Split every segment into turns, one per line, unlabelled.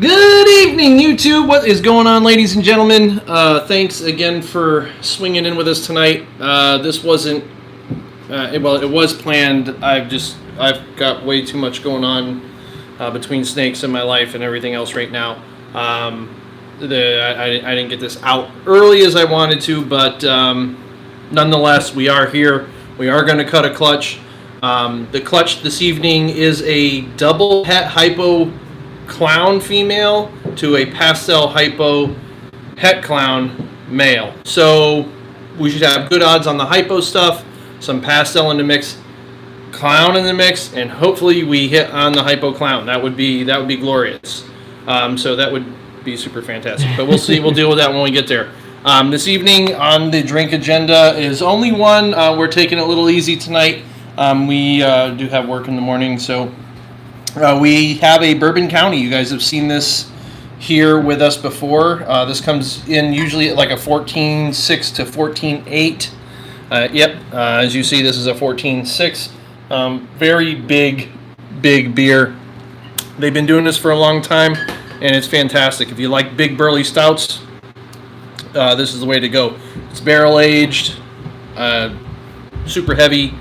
Good evening, YouTube. What is going on, ladies and gentlemen? Thanks again for swinging in with us tonight. This wasn't, it was planned. I've got way too much going on between snakes and my life and everything else right now. I didn't get this out early as I wanted to, but nonetheless, we are here. We are going to cut a clutch. The clutch this evening is a double het hypo clown female to a pastel hypo het clown male. So we should have good odds on the hypo stuff, some pastel in the mix, clown in the mix, and hopefully we hit on the hypo clown. That would be glorious. So that would be super fantastic. But we'll see. We'll deal with that when we get there. This evening on the drink agenda is only one. We're taking it a little easy tonight. We do have work in the morning, so we have a Bourbon County. You guys have seen this here with us before. This comes in usually at like a 14.6 to 14.8. As you see, this is a 14.6. Very big beer. They've been doing this for a long time, and it's fantastic. If you like big burly stouts, this is the way to go. It's barrel aged, super heavy,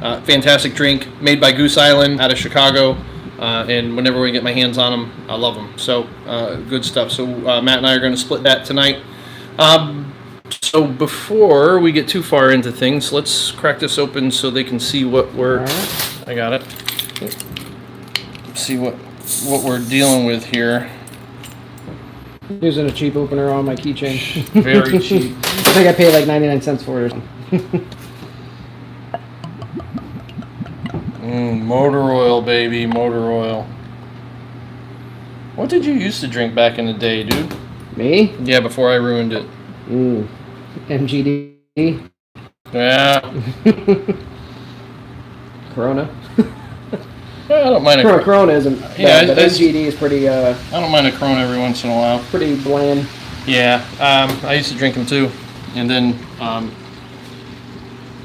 fantastic drink, made by Goose Island out of Chicago. And whenever we get my hands on them, I love them. So good stuff. So Matt and I are going to split that tonight. So before we get too far into things, let's crack this open so they can see what we're. Right. I got it. See what we're dealing with here.
Using a cheap opener on my keychain.
Very cheap.
I think I paid like 99 cents for it or something.
Motor oil, baby, motor oil. What did you used to drink back in the day, dude?
Me?
Yeah, before I ruined it.
MGD.
Yeah.
Corona.
I don't mind a
Corona isn't bad, but MGD is pretty. I
don't mind a Corona every once in a while.
Pretty bland.
Yeah, I used to drink them too, and then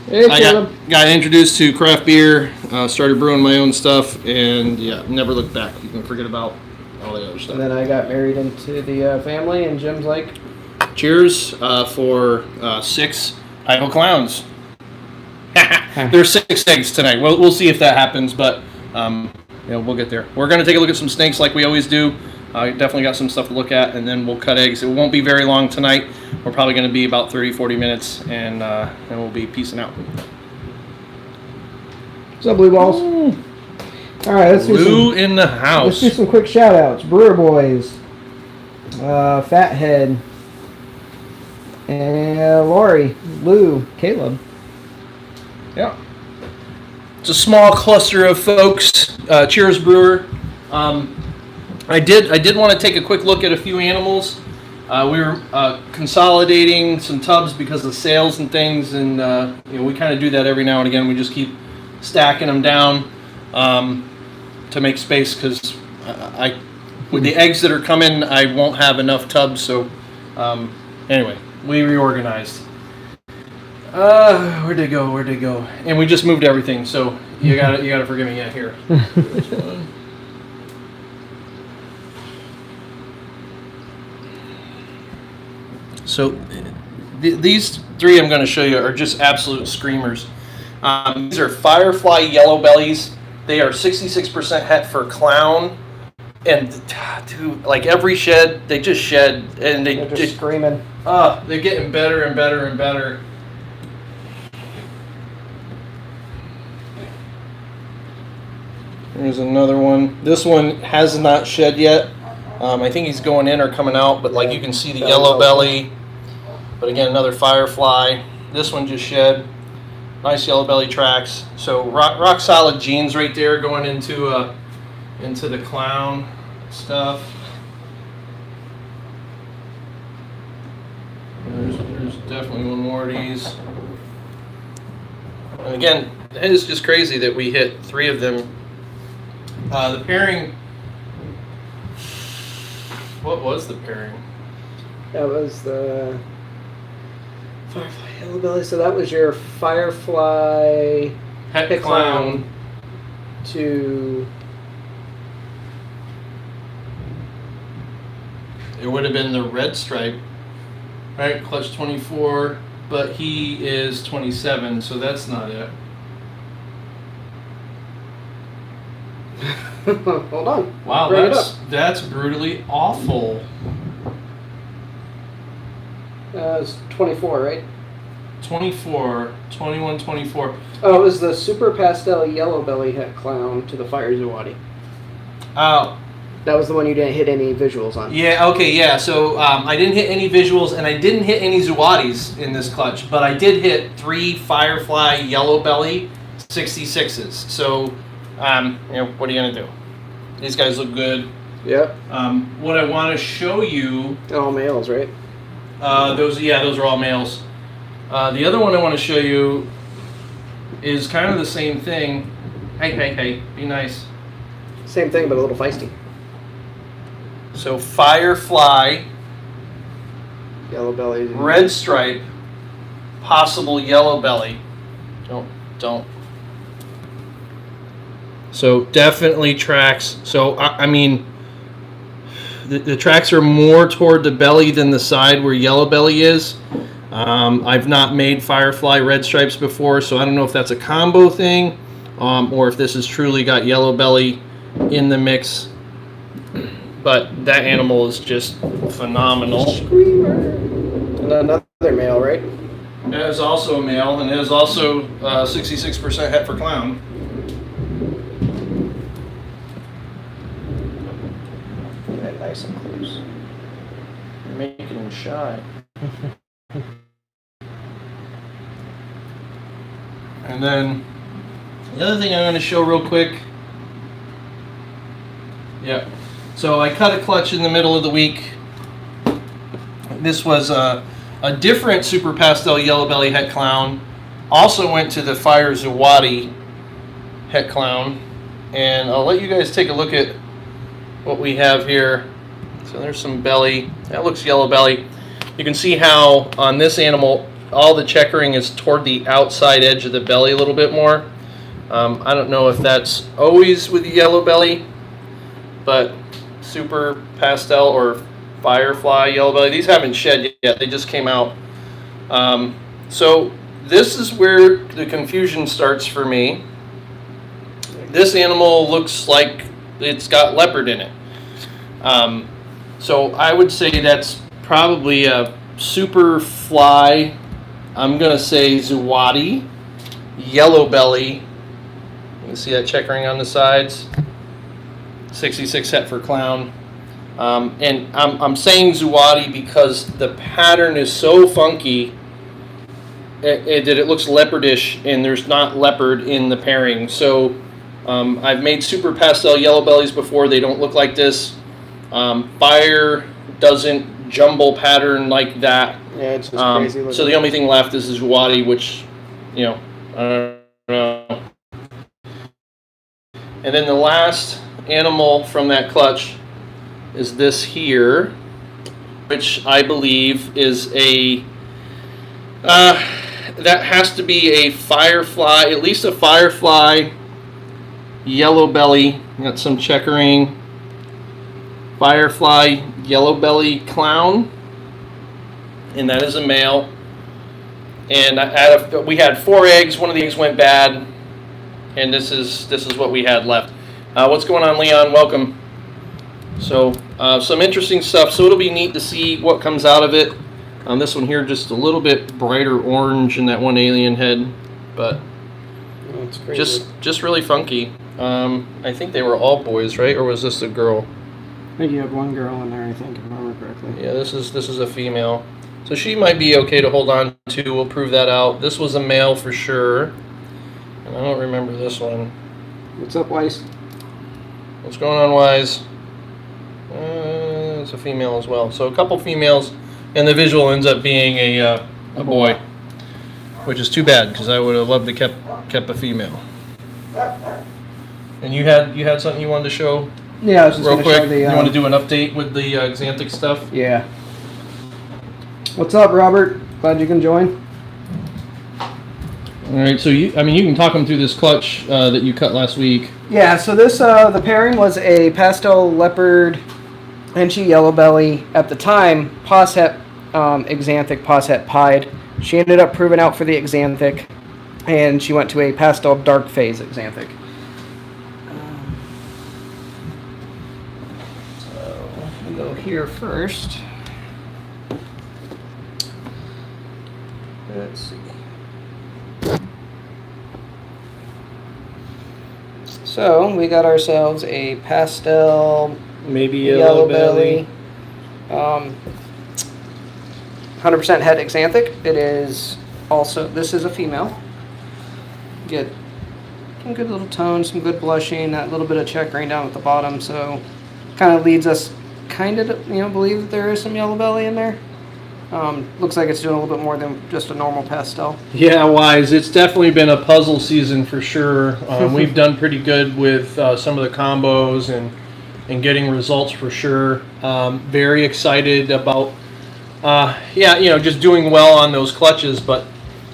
Hey,
I got introduced to craft beer, started brewing my own stuff, and yeah, never looked back. You can forget about all the other stuff.
And then I got married into the family, and Jim's like,
cheers for 6 Hypo Clowns. There's 6 eggs tonight. We'll see if that happens, but we'll get there. We're going to take a look at some snakes like we always do. Definitely got some stuff to look at, and then we'll cut eggs. It won't be very long tonight. We're probably going to be about 30-40 minutes, and then we'll be peacing out.
What's up, Blue Balls? All right, let's
Blue in the house.
Let's do some quick shout-outs. Brewer Boys, Fathead, and Lori, Lou, Caleb.
Yeah. It's a small cluster of folks. Cheers, Brewer. I did want to take a quick look at a few animals. We were consolidating some tubs because of sales and things, and we kind of do that every now and again. We just keep stacking them down to make space because with the eggs that are coming, I won't have enough tubs. So anyway, we reorganized. Where'd they go? And we just moved everything. So you gotta forgive me. Yeah, here. This one. So these 3 I'm going to show you are just absolute screamers. These are Firefly Yellow Bellies. They are 66% het for clown. And dude, like every shed, they just shed. And they're just
screaming.
They're getting better and better and better. There's another one. This one has not shed yet. I think he's going in or coming out, but like you can see the yellow belly. But again, another Firefly. This one just shed. Nice yellow belly tracks. So rock solid genes right there going into the clown stuff. There's definitely one more of these. And again, it is just crazy that we hit 3 of them. The pairing. What was the pairing?
That was the Firefly Yellow Belly. So that was your Firefly
Het Clown
to
It would have been the red stripe, right? Clutch 24, but he is 27, so that's not it.
Hold on.
Wow,
Bring
that's brutally awful.
It's 24, right?
24, 21, 24.
Oh, it was the Super Pastel Yellow Belly Het Clown to the Fire Zawadi.
Oh.
That was the one you didn't hit any visuals on.
Yeah, okay, yeah. So I didn't hit any visuals, and I didn't hit any Zawadis in this clutch, but I did hit 3 Firefly Yellow Belly 66s. So, what are you going to do? These guys look good.
Yep.
What I want to show you...
All males, right?
Those are all males. The other one I want to show you is kind of the same thing. Hey, be nice.
Same thing, but a little feisty.
So Firefly,
Yellow belly,
red stripe, possible yellow belly. Don't. So definitely tracks. So I mean, the tracks are more toward the belly than the side where yellow belly is. I've not made Firefly red stripes before, so I don't know if that's a combo thing, or if this has truly got yellow belly in the mix. But that animal is just phenomenal.
Screamer. And another male, right?
It is also a male, and it is also 66% het for clown.
Very nice and close.
You're making him shy. And then the other thing I'm going to show real quick. Yeah. So I cut a clutch in the middle of the week. This was a different Super Pastel Yellow Belly Het Clown. Also went to the Fire Zawadi Het Clown. And I'll let you guys take a look at what we have here. So there's some belly. That looks yellow belly. You can see how on this animal all the checkering is toward the outside edge of the belly a little bit more. I don't know if that's always with the yellow belly, but Super Pastel or Firefly Yellow Belly, these haven't shed yet, they just came out. So this is where the confusion starts for me. This animal looks like it's got leopard in it. So I would say that's probably a Super Fly, I'm going to say Zawadi, Yellow Belly. You can see that checkering on the sides. 66 het for clown. And I'm saying Zawadi because the pattern is so funky that it looks leopardish, and there's not leopard in the pairing. So I've made Super Pastel Yellow Bellies before. They don't look like this. Fire doesn't jumble pattern like that.
Yeah, it's just crazy looking.
So the only thing left is Zawadi, which, I don't know. And then the last animal from that clutch is this here, which I believe is a that has to be a Firefly, at least a Firefly Yellow Belly. Got some checkering. Firefly Yellow Belly Clown, and that is a male. And we had 4 eggs. One of the eggs went bad, and this is what we had left. What's going on, Leon? Welcome. So some interesting stuff. So it'll be neat to see what comes out of it. This one here just a little bit brighter orange in that one alien head, but just really funky. I think they were all boys, right? Or was this a girl?
I think you had one girl in there, I think, if I remember correctly.
Yeah, this is a female. So she might be okay to hold on to. We'll prove that out. This was a male for sure. And I don't remember this one.
What's up, Weiss?
What's going on, Wise? It's a female as well. So a couple females, and the visual ends up being a boy, which is too bad because I would have loved to kept a female. And you had something you wanted to show?
Yeah, I was just
real
going
quick.
to show the.
You want to do an update with the Xanthic stuff?
Yeah. What's up, Robert? Glad you can join.
All right, so you can talk them through this clutch that you cut last week.
Yeah, so this the pairing was a pastel leopard Enchi yellow belly. At the time, Poshet Xanthic, Poshet pied. She ended up proving out for the Xanthic, and she went to a pastel dark phase Xanthic. So we go here first. Let's see. So we got ourselves a pastel,
Maybe
yellow belly. 100% het Xanthic. It is also, this is a female. Get some good little tones, some good blushing, that little bit of checkering down at the bottom. So kind of leads us kind of, believe that there is some yellow belly in there. Looks like it's doing a little bit more than just a normal pastel.
Yeah, Wise. It's definitely been a puzzle season for sure. We've done pretty good with some of the combos and getting results for sure. Very excited about, just doing well on those clutches, but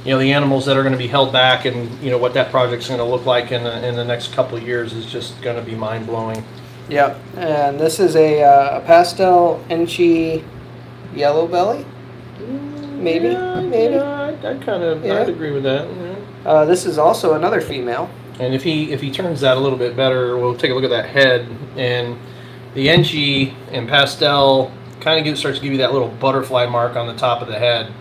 the animals that are going to be held back and what that project's going to look like in the next couple of years is just going to be mind blowing.
Yep, and this is a pastel Enchi yellow belly. Maybe.
I'd kind of I'd agree with that. Yeah.
This is also another female.
And if he turns that a little bit better, we'll take a look at that head. And the Enchi and pastel kind of starts to give you that little butterfly mark on the top of the head.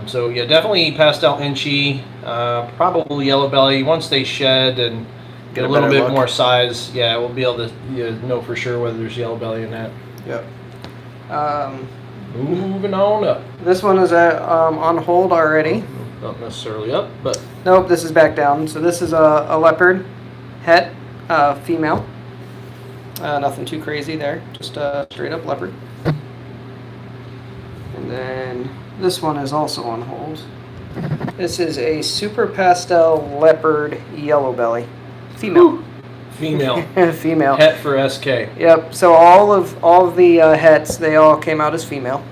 So yeah, definitely pastel Enchi, probably yellow belly. Once they shed and get a little bit more size, yeah, we'll be able to know for sure whether there's yellow belly in that.
Yep.
Moving on up.
This one is on hold already.
Not necessarily up, but
nope, this is back down. So this is a leopard het, female. Nothing too crazy there, just a straight up leopard. And then this one is also on hold. This is a super pastel leopard yellow belly, female.
Female.
Female.
Het for SK.
Yep. So all of the hets, they all came out as female.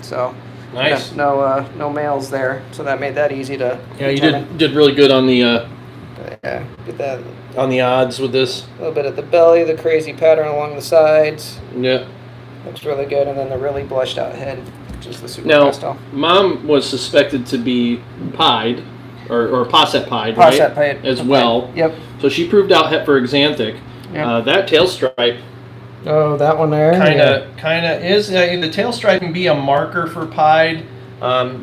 So
nice.
No males there. So that made that easy to.
Yeah, you did really good on the.
Yeah, get that.
On the odds with this.
A little bit at the belly, the crazy pattern along the sides.
Yeah.
Looks really good, and then the really blushed out head, which is the super
now,
pastel.
Mom was suspected to be pied. Or Posset pied,
Posset
right?
pied.
As well.
Yep.
So she proved out het for Xanthic.
Yep.
That tail stripe.
Oh, that one there.
Kind of is. The tail stripe can be a marker for pied.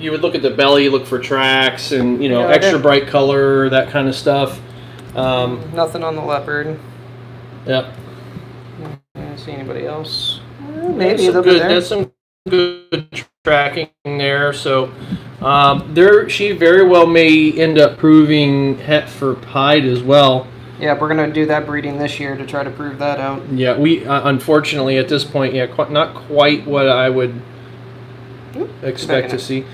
You would look at the belly, look for tracks, and extra bright color, that kind of stuff.
Nothing on the leopard.
Yep.
I don't see anybody else. Maybe a little bit there.
That's some good tracking there. So she very well may end up proving het for pied as well.
Yeah, we're going to do that breeding this year to try to prove that out.
Yeah, we unfortunately at this point, not quite what I would expect to see.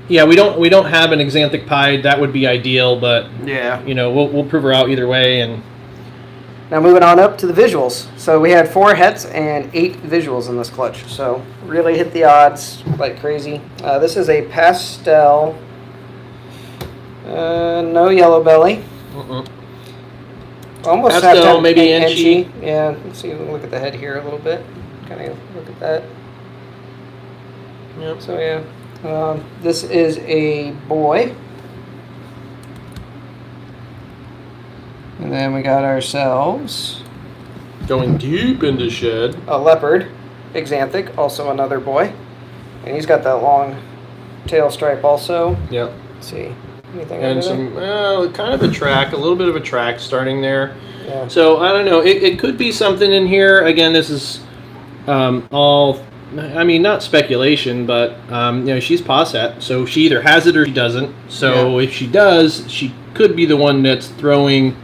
Yeah, we don't have an Xanthic pied. That would be ideal, but
yeah,
we'll prove her out either way. And
now moving on up to the visuals. So we had 4 hets and 8 visuals in this clutch. So really hit the odds like crazy. This is a pastel. No yellow belly. Almost
pastel, maybe Enchi.
Yeah, let's see. Look at the head here a little bit. Kind of look at that.
Yep.
So yeah, this is a boy. And then we got ourselves
going deep into shed.
A leopard, Xanthic, also another boy, and he's got that long tail stripe also.
Yep.
Let's see. Anything
and some kind of a track, a little bit of a track starting there.
Yeah.
So I don't know. It could be something in here. Again, this is all. I mean, not speculation, but she's Posset, so she either has it or she doesn't. So if she does, she could be the one that's throwing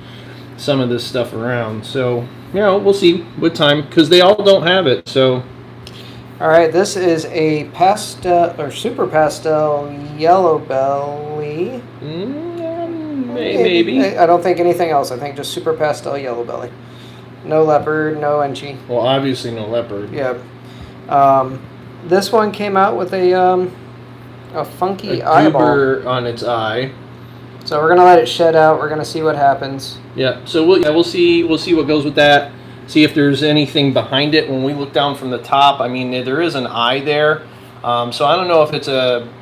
some of this stuff around. So we'll see with time because they all don't have it. So.
All right, this is a pastel or super pastel yellow belly.
Maybe.
I don't think anything else. I think just super pastel yellow belly. No leopard, no Enchi.
Well, obviously no leopard.
Yeah. This one came out with a funky eyeball
on its eye.
So we're gonna let it shed out. We're gonna see what happens.
Yeah. So we'll see what goes with that. see if there's anything behind it. When we look down from the top, I mean, there is an eye there. So I don't know if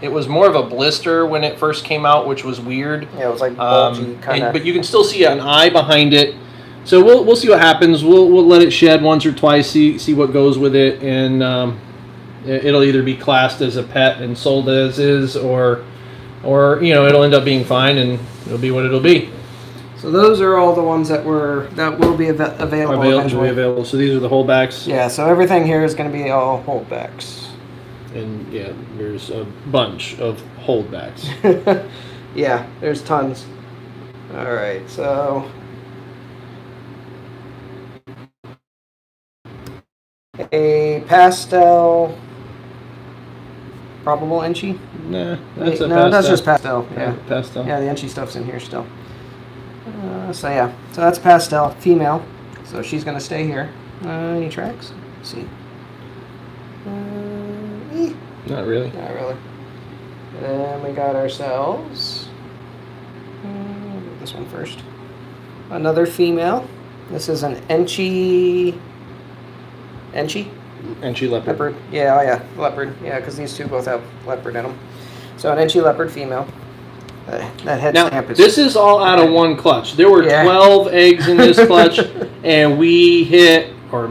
it was more of a blister when it first came out, which was weird.
Yeah, it was like bulgy kind of.
But you can still see an eye behind it. So we'll see what happens. We'll let it shed once or twice, see what goes with it, and it'll either be classed as a pet and sold as is, or it'll end up being fine and it'll be what it'll be.
So those are all the ones that will be available eventually.
Available. So these are the holdbacks.
Yeah. So everything here is going to be all holdbacks.
And yeah, there's a bunch of holdbacks.
Yeah, there's tons. All right, so a pastel, probable Enchi.
Nah, that's a
no,
pastel.
that's just pastel. Yeah,
pastel.
Yeah, the Enchi stuff's in here still. So yeah, so that's pastel, female. So she's gonna stay here. Any tracks? Let's see.
Not really.
Not really. And then we got ourselves this one first. Another female. This is an Enchi
leopard.
Yeah, oh yeah, leopard. Yeah, because these two both have leopard in them. So an Enchi leopard female. That head stamp is.
This is all out of one clutch. There were 12 eggs in this clutch, and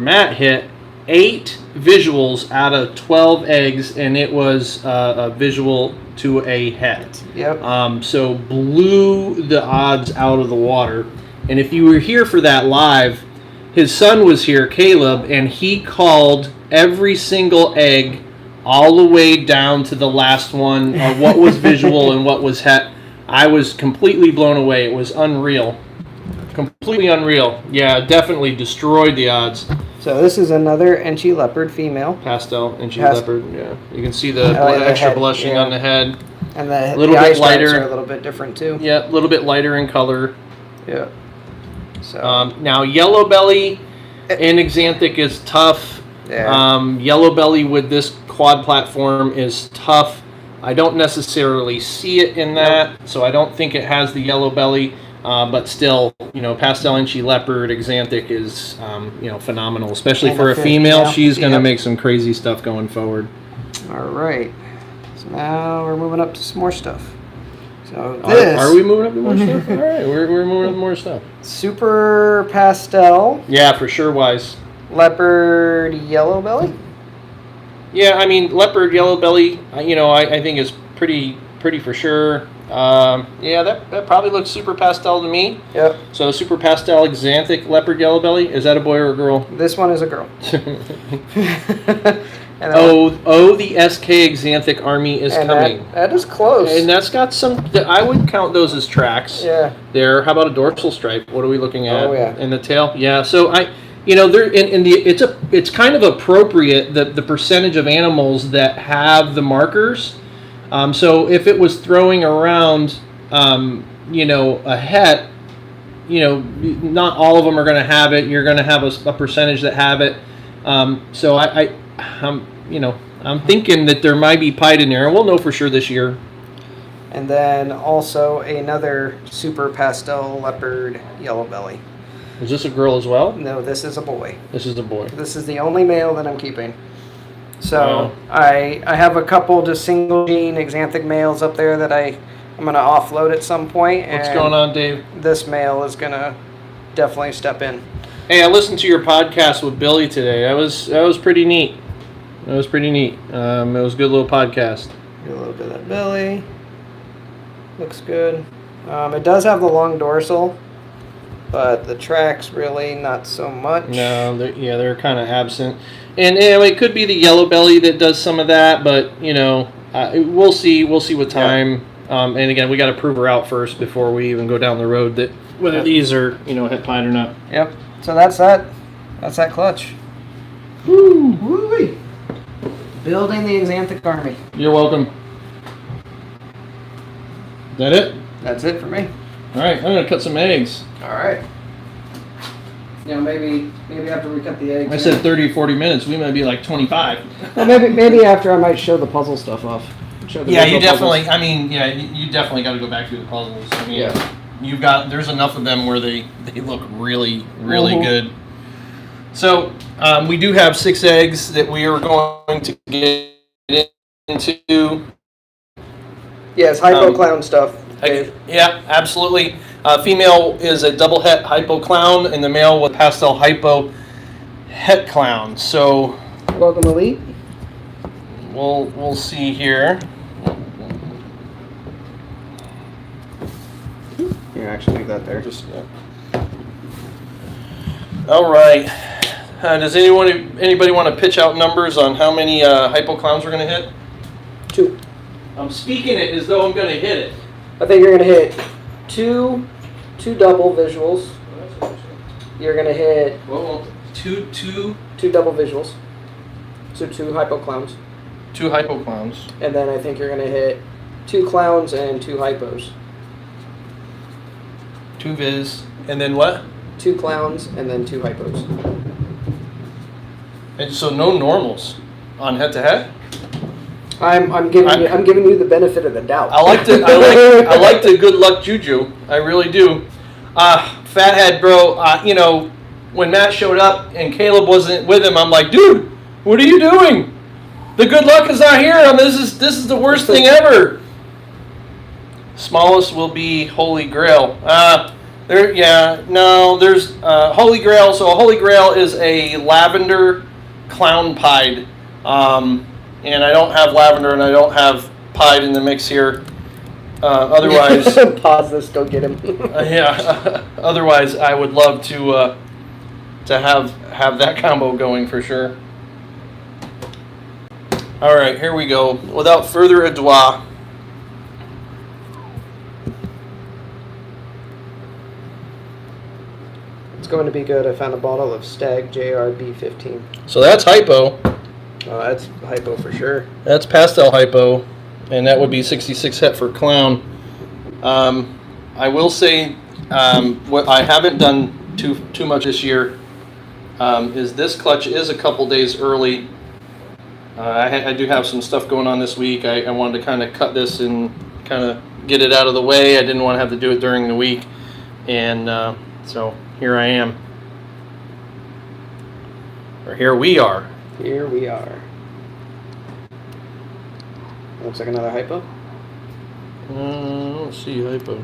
Matt hit 8 visuals out of 12 eggs, and it was a visual to a head.
Yep.
So blew the odds out of the water. And if you were here for that live, his son was here, Caleb, and he called every single egg all the way down to the last one of what was visual and what was het. I was completely blown away. It was unreal. Completely unreal. Yeah, definitely destroyed the odds.
So this is another Enchi leopard female.
Pastel Enchi leopard. Yeah, you can see the extra blushing on the head.
And the
little
bit
bit lighter.
Are a little bit different too.
Yeah, a little bit lighter in color.
Yeah. So
now yellow belly and Xanthic is tough.
Yeah.
Yellow belly with this quad platform is tough. I don't necessarily see it in that, so I don't think it has the yellow belly. But still, Pastel Enchi leopard Xanthic is, phenomenal, especially for a female. She's going to make some crazy stuff going forward.
All right. So now we're moving up to some more stuff. So
are we moving up to more stuff? All right, we're moving up to more stuff.
Super pastel.
Yeah, for sure, wise.
Leopard yellow belly.
Yeah, I mean leopard yellow belly. I think is pretty for sure. Yeah, that probably looks super pastel to me.
Yep.
So super pastel Xanthic leopard yellow belly. Is that a boy or a girl?
This one is a girl.
The SK Xanthic army is coming.
That is close.
And that's got some. I would count those as tracks.
Yeah.
There. How about a dorsal stripe? What are we looking at?
Oh yeah.
In the tail. Yeah. So it's kind of appropriate the percentage of animals that have the markers. So if it was throwing around, a het, not all of them are going to have it. You're going to have a percentage that have it. So I'm thinking that there might be pied in there, and we'll know for sure this year.
And then also another super pastel leopard yellow belly.
Is this a girl as well?
No, this is a boy.
This is a boy.
This is the only male that I'm keeping. So I have a couple just single gene Xanthic males up there that I'm going to offload at some point.
What's going on, Dave?
This male is going to definitely step in.
Hey, I listened to your podcast with Billy today. That was pretty neat. It was pretty neat. It was a good little podcast.
Get a little bit of that belly. Looks good. It does have the long dorsal, but the tracks really not so much.
No, they're kind of absent. And it could be the yellow belly that does some of that, but we'll see. We'll see with time. Yeah. And again, we got to prove her out first before we even go down the road that whether these are het pied or not.
Yep. So that's that. That's that clutch.
Woo!
Woo-wee. Building the Xanthic army.
You're welcome. Is that it?
That's it for me.
All right, I'm gonna cut some eggs.
All right. Maybe after we cut the eggs.
I said 30 or 40 minutes. We might be like 25.
Well, maybe after I might show the puzzle stuff off.
Yeah, you definitely. Puzzles. I mean, yeah, you definitely got to go back through the puzzles. I mean, there's enough of them where they look really good. So we do have 6 eggs that we are going to get into.
Yes, Hypo Clown stuff, Dave.
Yeah, absolutely. Female is a double het Hypo Clown, and the male was Pastel Hypo Het Clown. So
welcome, Elite.
We'll see here.
Here, actually leave that there.
Just all right. Does anybody want to pitch out numbers on how many Hypo Clowns we're going to hit?
2.
I'm speaking it as though I'm going to hit it.
I think you're going to hit two double visuals. You're going to hit
two
double visuals. So 2 Hypo Clowns.
2 Hypo Clowns.
And then I think you're going to hit 2 clowns and 2 hypos.
2 viz. And then what?
2 clowns and then 2 hypos.
And so no normals on head to head.
I'm giving you the benefit of the doubt.
I like the good luck juju. I really do. Fathead bro. When Matt showed up and Caleb wasn't with him, I'm like, dude, what are you doing? The good luck is not here. I mean, this is the worst thing ever. Smallest will be Holy Grail. There's Holy Grail. So a Holy Grail is a lavender clown pied. And I don't have lavender and I don't have pied in the mix here. Otherwise,
pause this. Go get him.
Otherwise, I would love to have that combo going for sure. All right, here we go. Without further ado,
it's going to be good. I found a bottle of Stag JRB15.
So that's Hypo.
Oh, that's Hypo for sure.
That's Pastel Hypo, and that would be 66 het for Clown. I will say what I haven't done too much this year is this clutch is a couple days early. I do have some stuff going on this week. I wanted to kind of cut this and kind of get it out of the way. I didn't want to have to do it during the week, and so here I am. Or here we are.
Here we are. Looks like another Hypo.
Let's see, Hypo.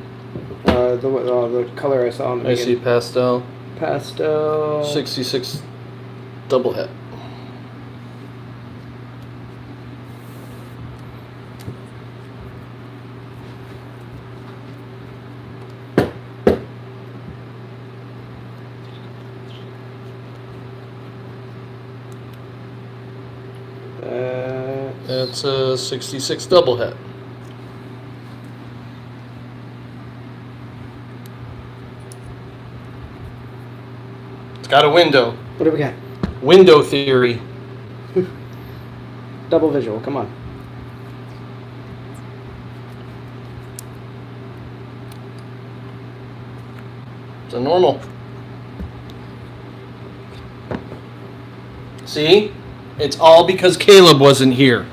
The color I saw in the beginning.
I see Pastel.
Pastel.
66 double het. That's a 66 double het. It's got a window.
What do we got?
Window theory.
Double visual, come on.
It's a normal. See? It's all because Caleb wasn't here.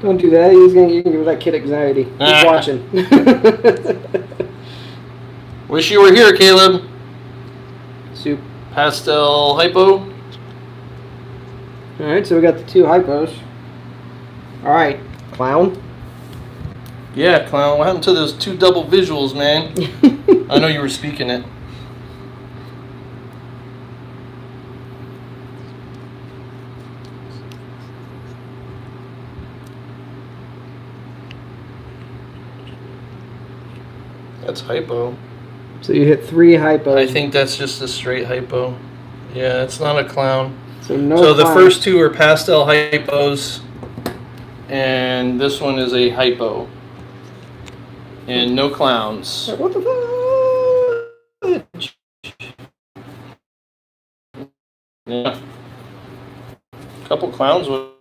Don't do that. You can give that kid anxiety. He's watching.
Wish you were here, Caleb.
Soup.
Pastel Hypo.
Alright, so we got the 2 hypos. Alright, Clown.
Yeah, Clown. What happened to those 2 double visuals, man? I know you were speaking it. That's Hypo.
So you hit 3 hypos.
I think that's just a straight Hypo. Yeah, it's not a Clown.
So no.
So the
clown.
first 2 are Pastel Hypos, and this one is a Hypo. And no clowns.
What the fuck?
Yeah. Couple clowns would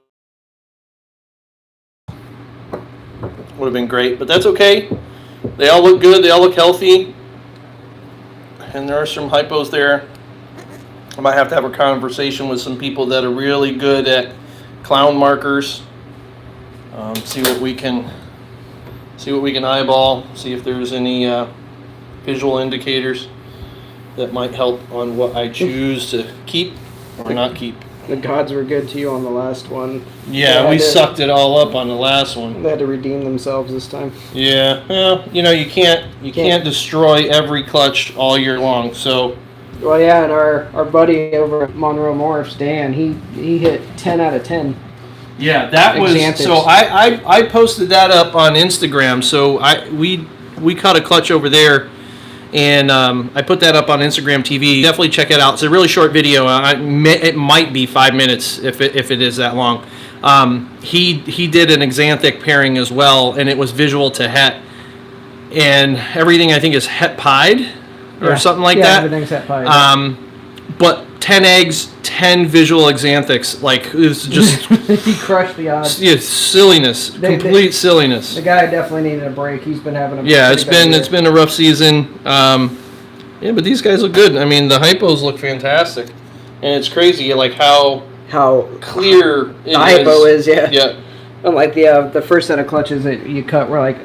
have been great, but that's okay. They all look good. They all look healthy. And there are some hypos there. I might have to have a conversation with some people that are really good at clown markers. See what we can eyeball. See if there's any visual indicators. that might help on what I choose to keep or not keep.
The gods were good to you on the last one.
Yeah, we sucked it all up on the last one.
They had to redeem themselves this time.
Yeah, well, you know, you can't destroy every clutch all year long. So,
well, yeah, and our buddy over at Monroe Morphs, Dan, he hit 10 out of 10.
yeah, that was so. I posted that up on Instagram. So we caught a clutch over there. And I put that up on Instagram TV. Definitely check it out. It's a really short video. It might be 5 minutes if it is that long. He did an xanthic pairing as well, and it was visual to het. And everything I think is het pied or something like that.
Yeah, everything's het pied.
But 10 eggs, 10 visual xanthics. Like, it was just...
He crushed the odds.
Yeah, silliness. Complete silliness.
The guy definitely needed a break. He's been having a
it's been a rough season. Yeah, but these guys look good. I mean, the hypos look fantastic. And it's crazy, like, how clear it
the hypo is, yeah.
Yeah.
Unlike the first set of clutches that you cut, we're like,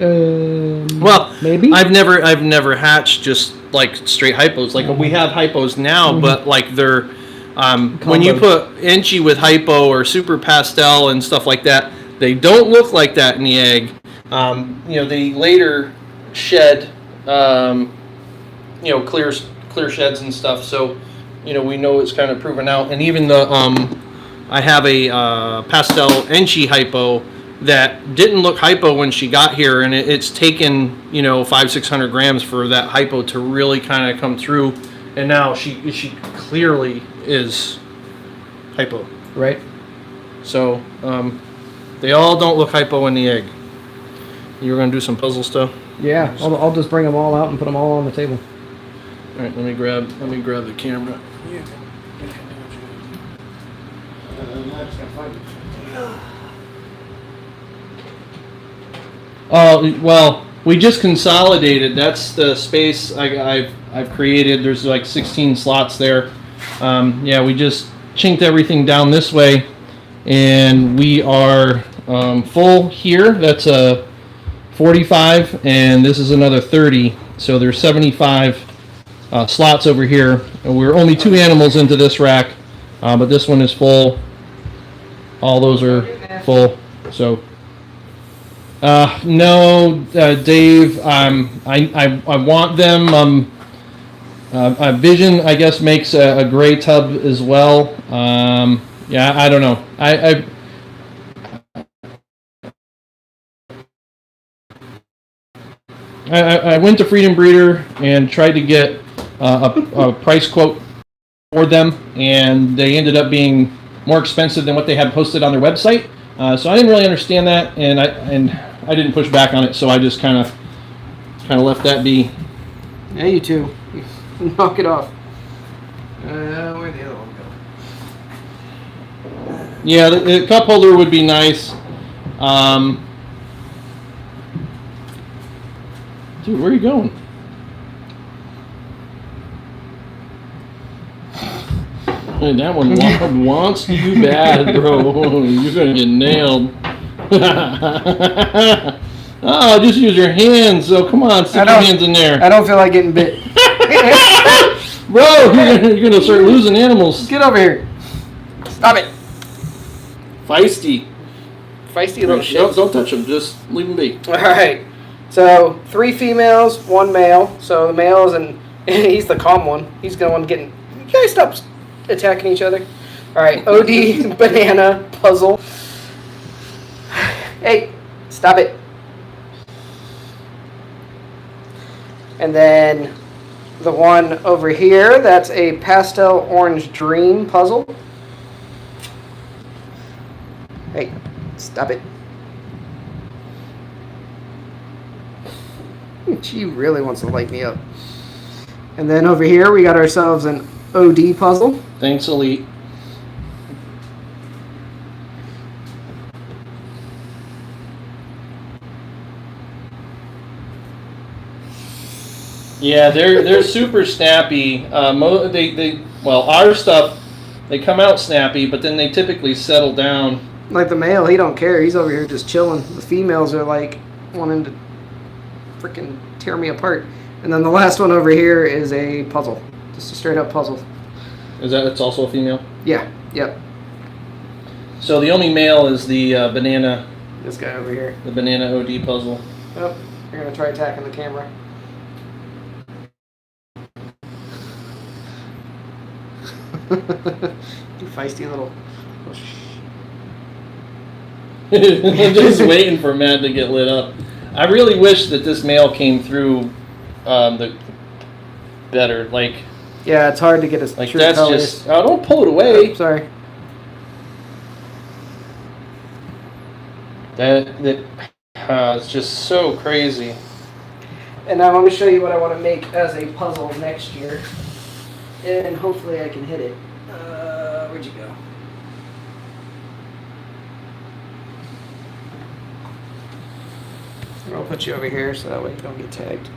well,
maybe?
I've never hatched just like straight hypos. Like we have hypos now, but like they're when you put inchy with hypo or super pastel and stuff like that, they don't look like that in the egg. You know, they later shed you know, clear sheds and stuff. So, you know, we know it's kind of proven out. And even the I have a pastel inchy hypo that didn't look hypo when she got here, and it's taken, you know, 500-600 grams for that hypo to really kind of come through, and now she clearly is hypo.
Right.
So they all don't look hypo in the egg. You were gonna do some puzzle stuff?
Yeah, I'll just bring them all out and put them all on the table.
All right, let me grab the camera. Well, we just consolidated. That's the space I've created. There's like 16 slots there. Yeah, we just chinked everything down this way, and we are full here. That's a 45, and this is another 30. So there's 75 slots over here. And we're only 2 animals into this rack, but this one is full. All those are full. So. No, Dave. I want them. Vision, I guess, makes a gray tub as well. Yeah, I don't know. I went to Freedom Breeder and tried to get a price quote for them, and they ended up being more expensive than what they had posted on their website. So I didn't really understand that, and I didn't push back on it. So I just kind of left that be.
Yeah, you too. Knock it off. Where'd the other one go?
Yeah, the cup holder would be nice. Dude, where are you going? Hey, that one wants you bad, bro. You're gonna get nailed. Oh, just use your hands. So come on, stick your hands in there.
I don't feel like getting bit.
Bro, you're gonna start losing animals.
Get over here. Stop it.
Feisty
little shit.
Don't touch them. Just leave them be.
All right. So 3 females, 1 male. So the male is he's the calm one. He's the one getting. You guys stop attacking each other. All right. OD banana puzzle. Hey, stop it. And then the one over here, that's a pastel orange dream puzzle. Hey, stop it. She really wants to light me up. And then over here, we got ourselves an OD puzzle.
Thanks, Elite. Yeah, they're super snappy. Our stuff, they come out snappy, but then they typically settle down.
Like the male, he don't care. He's over here just chilling. The females are like wanting to freaking tear me apart. And then the last one over here is a puzzle. Just a straight up puzzle.
Is that it's also a female?
Yeah. Yep.
So the only male is the banana.
This guy over here.
The banana OD puzzle.
Oh, you're gonna try attacking the camera. You feisty little.
I'm just waiting for Matt to get lit up. I really wish that this male came through the better. Like,
yeah, it's hard to get his
like
true
that's
colors.
just. Oh, don't pull it away.
Oh, sorry.
It's just so crazy.
And now I'm going to show you what I want to make as a puzzle next year. And hopefully I can hit it. Where'd you go? I'll put you over here so that way you don't get tagged.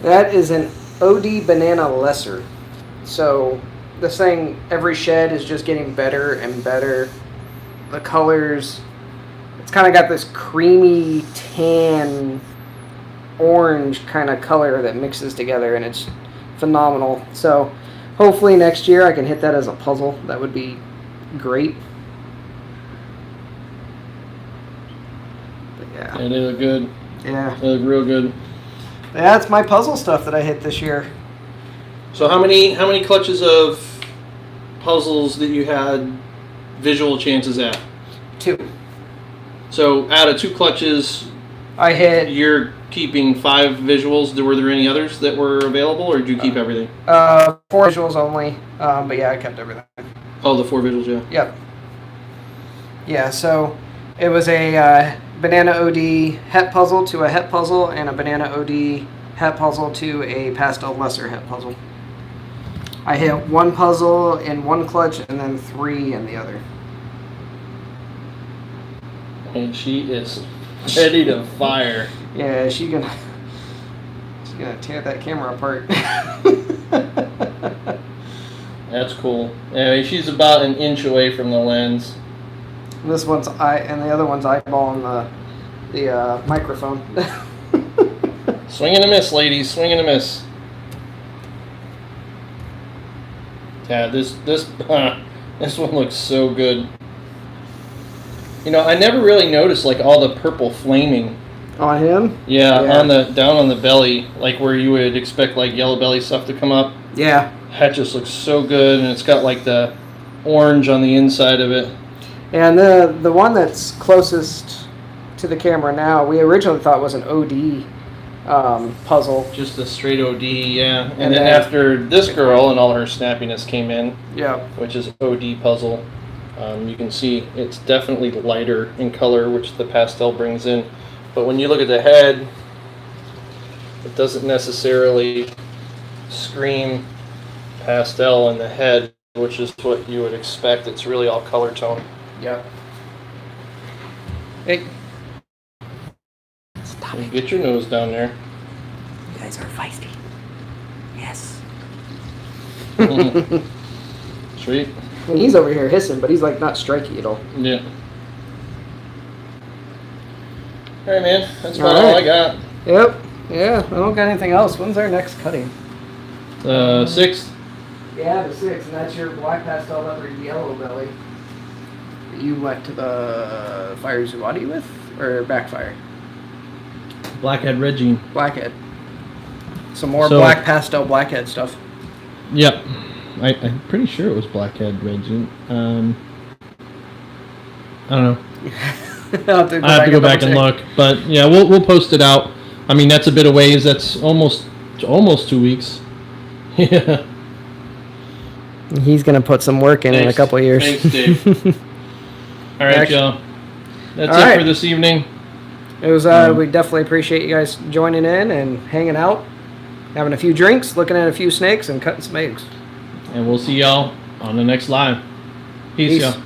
That is an OD Banana Lesser. So this thing, every shed is just getting better and better. The colors, it's kind of got this creamy tan orange kind of color that mixes together, and it's phenomenal. So hopefully next year I can hit that as a puzzle. That would be great. But yeah.
Yeah, they look good.
Yeah.
They look real good.
That's my puzzle stuff that I hit this year.
So how many clutches of puzzles that you had visual chances at?
2.
So out of 2 clutches,
I hit
you're keeping 5 visuals. Were there any others that were available, or did you keep everything?
4 visuals only. But yeah, I kept everything.
Oh, the 4 visuals, yeah.
Yep. Yeah, so it was a banana OD het puzzle to a het puzzle, and a banana OD het puzzle to a pastel lesser het puzzle. I hit 1 puzzle in 1 clutch and then 3 in the other.
And she is ready to fire.
Yeah, she's gonna tear that camera apart.
That's cool. Anyway, she's about an inch away from the lens.
This one's and the other one's eyeballing the microphone.
Swing and a miss, ladies. Swing and a miss. Yeah, this one looks so good. You know, I never really noticed like all the purple flaming.
On him?
Yeah, on the down on the belly, like where you would expect like yellow belly stuff to come up.
Yeah.
That just looks so good, and it's got like the orange on the inside of it.
And the one that's closest to the camera now, we originally thought was an OD puzzle.
Just a straight OD, yeah. And then after this girl and all her snappiness came in,
yeah,
which is OD puzzle, you can see it's definitely lighter in color, which the pastel brings in. But when you look at the head, it doesn't necessarily scream pastel in the head, which is what you would expect. It's really all color tone.
Yep. Hey.
Stop it. Get your nose down there.
You guys are feisty. Yes.
Sweet.
And he's over here hissing, but he's like not striky at all.
Yeah. All right, man. That's about all I got.
Yep. Yeah, I don't got anything else. When's our next cutting?
6th.
Yeah, the 6th, and that's your black pastel leather yellow belly. You went to the Fire Zuwadi with, or Backfire?
Blackhead Red Jean.
Blackhead. Some more black pastel blackhead stuff.
Yep. I'm pretty sure it was Blackhead Red Jean. I don't know. I have to go back and look, but yeah, we'll post it out. I mean, that's a bit of ways. That's almost 2 weeks. Yeah.
He's gonna put some work in a couple of years.
Thanks, Dave. All right, y'all. That's it for this evening.
It was. We definitely appreciate you guys joining in and hanging out, having a few drinks, looking at a few snakes, and cutting some eggs.
And we'll see y'all on the next live. Peace. Y'all.